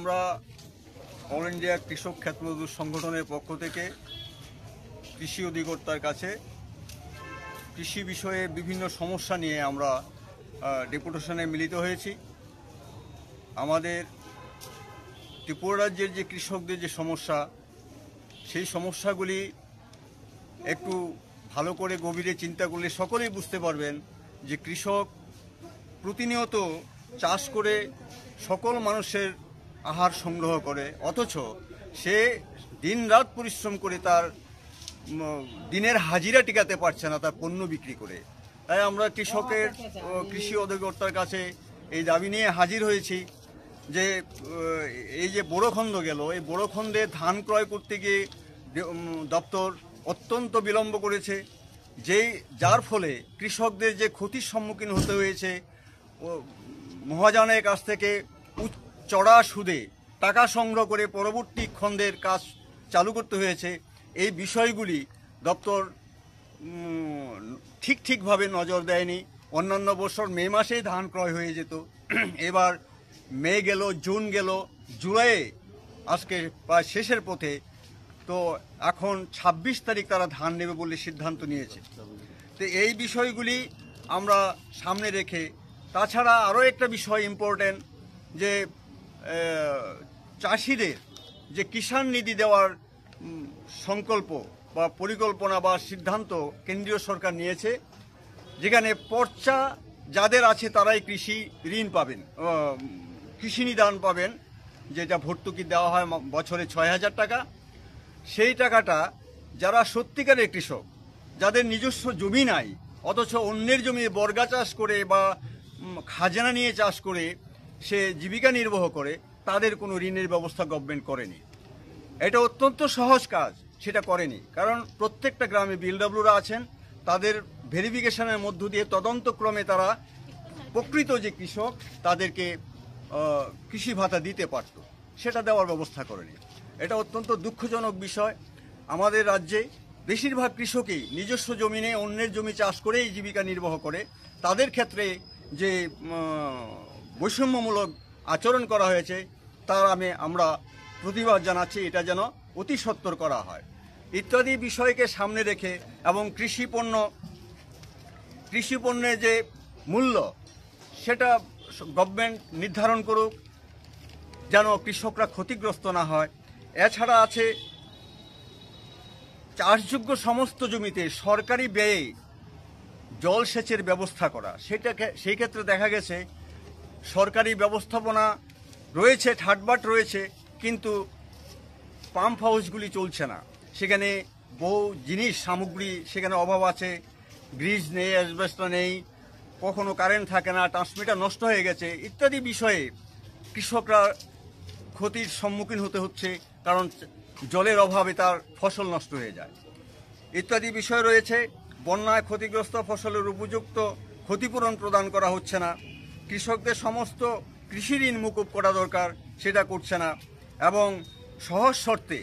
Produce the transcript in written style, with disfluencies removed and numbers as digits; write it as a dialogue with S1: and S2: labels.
S1: আমরা all India কৃষক ক্ষেতমজদুর সংগঠনের পক্ষ থেকে কৃষি অধিকর্তার কাছে কৃষি বিষয়ে বিভিন্ন সমস্যা নিয়ে আমরা ডেপুটেশনে মিলিত হয়েছি। আমাদের ত্রিপুরা রাজ্যের যে কৃষকদের যে সমস্যা, সেই সমস্যাগুলি একটু ভালো করে গভীরে চিন্তা করলে সকলেই বুঝতে পারবেন যে কৃষক প্রতিনিয়ত চাষ করে সকল মানুষের আহার সংগ্রহ করে, অথচ সে দিনরাত পরিশ্রম করে তার দিনের হাজিরা টিকাতে পারছে না তার পণ্য বিক্রি করে। তাই আমরা কৃষকের কৃষি অধিকর্তার কাছে এই দাবি নিয়ে হাজির হয়েছি যে এই যে বড়খন্দ গেল, এই বড়খন্দে ধান ক্রয় করতে গিয়ে দপ্তর অত্যন্ত বিলম্ব করেছে, যার ফলে কৃষকদের যে ক্ষতির সম্মুখীন হতে হয়েছে। মহাজনের কাছ থেকে চড়া সুদে টাকা সংগ্রহ করে পরবর্তী খন্দের কাজ চালু করতে হয়েছে। এই বিষয়গুলি দপ্তর ঠিকভাবে নজর দেয়নি। অন্যান্য বছর মে মাসেই ধান ক্রয় হয়ে যেত, এবার মে গেল, জুন গেল, জুলাইয়ে আজকে প্রায় শেষের পথে, তো এখন ২৬ তারিখ তারা ধান নেবে বলে সিদ্ধান্ত নিয়েছে। তো এই বিষয়গুলি আমরা সামনে রেখে, তাছাড়া আরও একটা বিষয় ইম্পর্টেন্ট, যে চাষিদের যে কিষাণ নিধি দেওয়ার সংকল্প বা পরিকল্পনা বা সিদ্ধান্ত কেন্দ্রীয় সরকার নিয়েছে, যেখানে পর্চা যাদের আছে তারাই কৃষি ঋণ পাবেন, কৃষি নিদান পাবেন, যেটা ভর্তুকি দেওয়া হয় বছরে ৬,০০০ টাকা। সেই টাকাটা যারা সত্যিকারের কৃষক, যাদের নিজস্ব জমি নাই, অথচ অন্যের জমি বর্গা চাষ করে বা খাজনা নিয়ে চাষ করে সে জীবিকা নির্বাহ করে, তাদের কোনো ঋণের ব্যবস্থা গভর্নমেন্ট করেনি। এটা অত্যন্ত সহজ কাজ, সেটা করেনি। কারণ প্রত্যেকটা গ্রামে বিএলডব্লিউরা আছেন, তাদের ভেরিফিকেশনের মধ্য দিয়ে তদন্তক্রমে তারা প্রকৃত যে কৃষক তাদেরকে কৃষি ভাতা দিতে পারত, সেটা দেওয়ার ব্যবস্থা করেনি। এটা অত্যন্ত দুঃখজনক বিষয়। আমাদের রাজ্যে বেশিরভাগ কৃষকই নিজস্ব জমিনে অন্যের জমি চাষ করেই জীবিকা নির্বাহ করে। তাদের ক্ষেত্রে যে বৈষম্যমূলক আচরণ করা হয়েছে তার আমরা প্রতিবাদ জানাচ্ছি, এটা যেন অতি সত্বর করা হয় ইত্যাদি বিষয়কে সামনে রেখে, এবং কৃষি পণ্যের যে মূল্য সেটা গভর্নমেন্ট নির্ধারণ করুক, যেন কৃষকরা ক্ষতিগ্রস্ত না হয়। এছাড়া আছে চাষযোগ্য সমস্ত জমিতে সরকারি ব্যয়ে জলসেচের ব্যবস্থা করা। সেই ক্ষেত্রে দেখা গেছে সরকারি ব্যবস্থাপনা রয়েছে, ঠাটবাট রয়েছে, কিন্তু পাম্প হাউসগুলি চলছে না। সেখানে বহু জিনিস সামগ্রী সেখানে অভাব আছে, গ্রিজ নেই, অ্যাসবেস্টস নেই, কখনো কারেন্ট থাকে না, ট্রান্সমিটার নষ্ট হয়ে গেছে ইত্যাদি বিষয়ে কৃষকরা ক্ষতির সম্মুখীন হতে হচ্ছে, কারণ জলের অভাবে তার ফসল নষ্ট হয়ে যায় ইত্যাদি বিষয় রয়েছে। বন্যায় ক্ষতিগ্রস্ত ফসলের উপযুক্ত ক্ষতিপূরণ প্রদান করা হচ্ছে না। কৃষকদের সমস্ত কৃষি ঋণ মুকুব করা দরকার, সেটা করছে না, এবং সহজ শর্তে